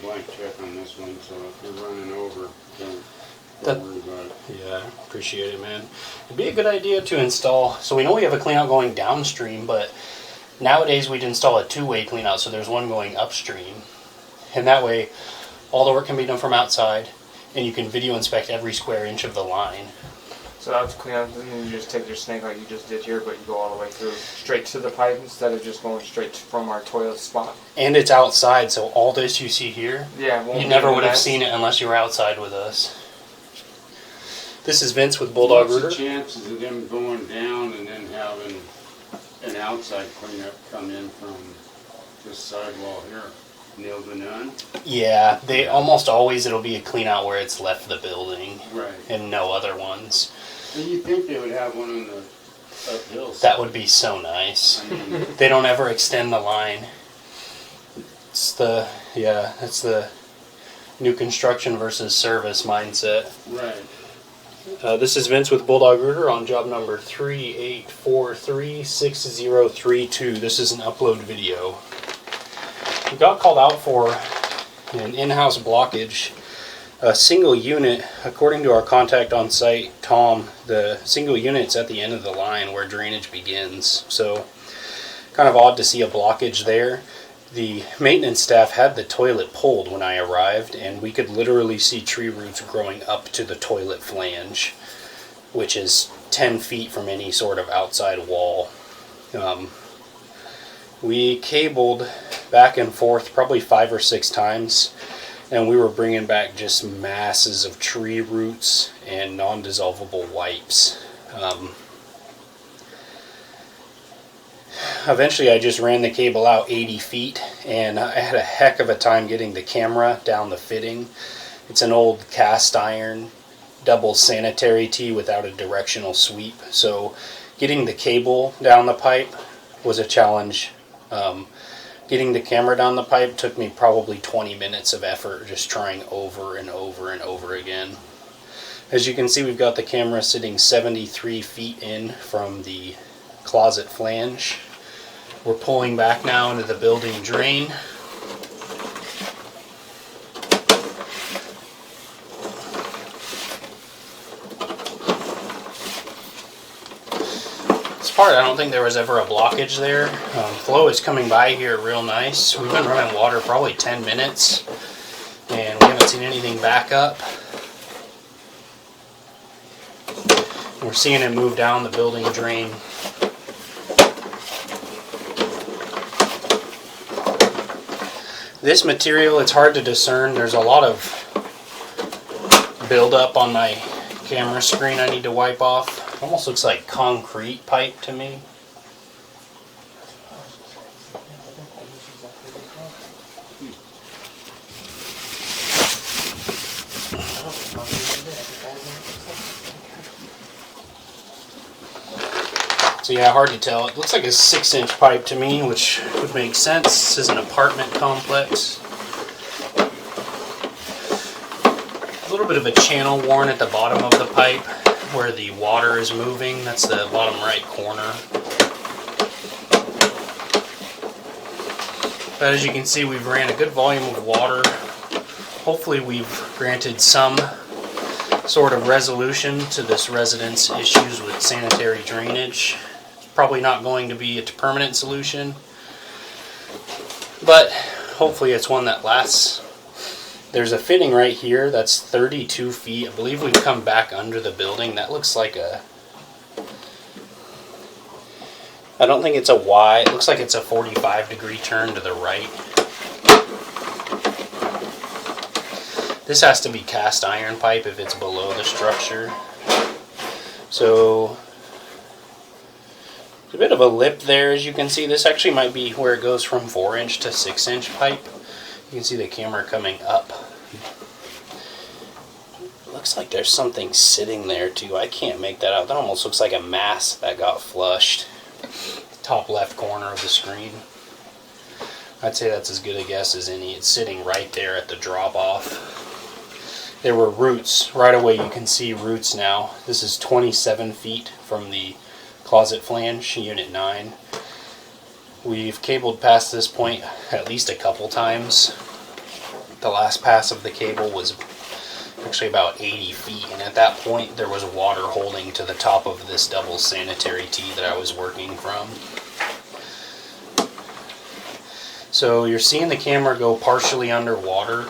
blank check on this one, so if you're running over, don't worry about it. Yeah, appreciate it, man. It'd be a good idea to install, so we know we have a cleanout going downstream, but nowadays we'd install a two-way cleanout, so there's one going upstream. And that way, all the work can be done from outside, and you can video inspect every square inch of the line. So that's cleanout, and you just take your snake like you just did here, but you go all the way through, straight to the pipe instead of just going straight from our toilet spot. And it's outside, so all this you see here, yeah, you never would have seen it unless you were outside with us. This is Vince with Bulldog Rooter. What's the chances of them going down and then having an outside cleanup come in from this sidewall here? Nil to none? Yeah, they almost always it'll be a clean out where it's left the building. Right. And no other ones. So you think they would have one on the uphill side? That would be so nice. I mean, They don't ever extend the line. It's that's the new construction versus service mindset. right. This is Vince with Bulldog Rooter on job number 38436032. This is an upload video. We got called out for an in-house blockage. A single unit, according to our contact on site, Tom, the single unit's at the end of the line where drainage begins. So, kind of odd to see a blockage there. The maintenance staff had the toilet pulled when I arrived, and we could literally see tree roots growing up to the toilet flange, which is 10 feet from any sort of outside wall. We cabled back and forth probably 5 or 6 times, and we were bringing back just masses of tree roots and non-dissolvable wipes. Eventually I just ran the cable out 80 feet, and I had a heck of a time getting the camera down the fitting. It's an old cast iron double sanitary tee without a directional sweep, so getting the cable down the pipe was a challenge. Getting the camera down the pipe took me probably 20 minutes of effort, just trying over and over and over again. As you can see, we've got the camera sitting 73 feet in from the closet flange. We're pulling back now into the building drain. This part, I don't think there was ever a blockage there. Flow is coming by here real nice. We've been running water probably 10 minutes, and we haven't seen anything back up. We're seeing it move down the building drain. This material, it's hard to discern. There's a lot of buildup on my camera screen I need to wipe off. It almost looks like concrete pipe to me. So yeah, hard to tell. It looks like a 6-inch pipe to me, which would make sense. This is an apartment complex. A little bit of a channel worn at the bottom of the pipe where the water is moving. That's the bottom right corner. But as you can see, we've ran a good volume of water. Hopefully we've granted some sort of resolution to this resident's issues with sanitary drainage. Probably not going to be a permanent solution, but hopefully it's one that lasts. There's a fitting right here that's 32 feet. I believe we've come back under the building. That looks like a... I don't think it's a Y. It looks like it's a 45-degree turn to the right. This has to be cast iron pipe if it's below the structure. So... there's a bit of a lip there, as you can see. This actually might be where it goes from 4-inch to 6-inch pipe. You can see the camera coming up. Looks like there's something sitting there too. I can't make that out. That almost looks like a mass that got flushed. Top left corner of the screen. I'd say that's as good a guess as any. It's sitting right there at the drop off. There were roots. Right away you can see roots now. This is 27 feet from the closet flange, unit 9. We've cabled past this point at least a couple times. The last pass of the cable was actually about 80 feet, and at that point there was water holding to the top of this double sanitary tee that I was working from. So you're seeing the camera go partially underwater.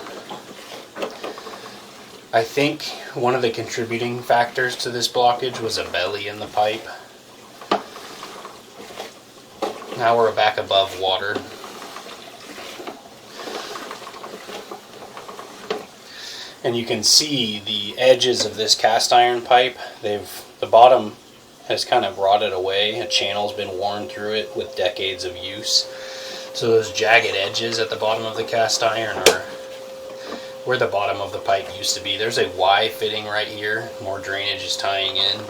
I think one of the contributing factors to this blockage was a belly in the pipe. Now we're back above water. And you can see the edges of this cast iron pipe. The bottom has kind of rotted away. A channel's been worn through it with decades of use. So those jagged edges at the bottom of the cast iron are where the bottom of the pipe used to be. There's a Y fitting right here. More drainage is tying in.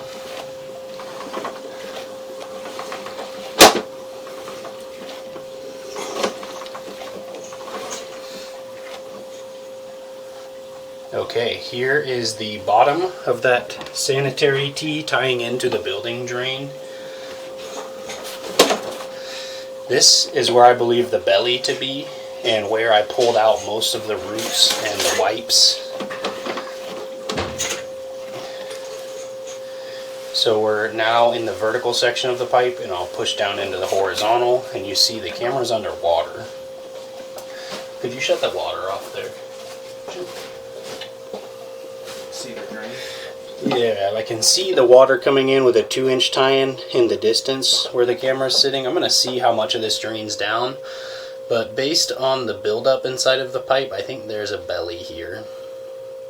Okay, here is the bottom of that sanitary tee tying into the building drain. This is where I believe the belly to be, and where I pulled out most of the roots and the wipes. So we're now in the vertical section of the pipe, and I'll push down into the horizontal, and you see the camera's underwater. Could you shut the water off there? See the drain? Yeah, I can see the water coming in with a 2-inch tie-in the distance where the camera's sitting. I'm going to see how much of this drains down. But based on the buildup inside of the pipe, I think there's a belly here.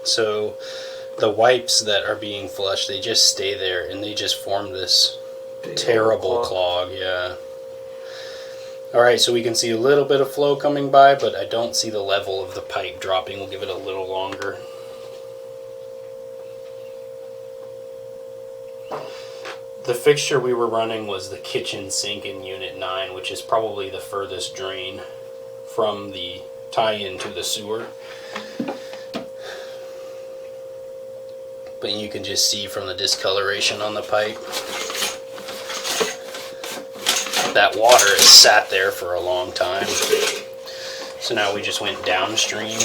So the wipes that are being flushed, they just stay there and they just form this terrible clog. Yeah. Alright, so we can see a little bit of flow coming by, but I don't see the level of the pipe dropping. We'll give it a little longer. The fixture we were running was the kitchen sink in Unit 9, which is probably the furthest drain from the tie-in to the sewer. But you can just see from the discoloration on the pipe that water has sat there for a long time. So now we just went downstream.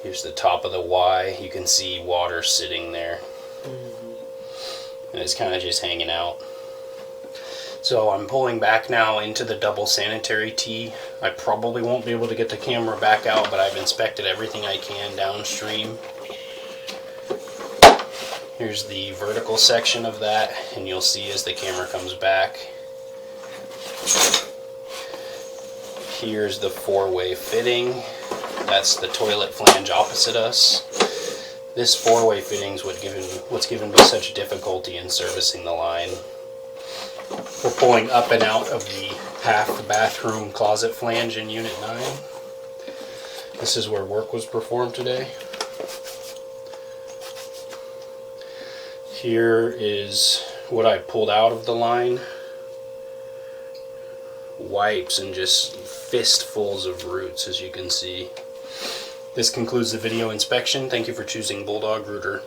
Here's the top of the Y. You can see water sitting there. And it's kind of just hanging out. So I'm pulling back now into the double sanitary tee. I probably won't be able to get the camera back out, but I've inspected everything I can downstream. Here's the vertical section of that, and you'll see as the camera comes back. Here's the 4-way fitting. That's the toilet flange opposite us. This 4-way fitting is what's given me such difficulty in servicing the line. We're pulling up and out of the half bathroom closet flange in Unit 9. This is where work was performed today. Here is what I pulled out of the line. Wipes and just fistfuls of roots, as you can see. This concludes the video inspection. Thank you for choosing Bulldog Rooter.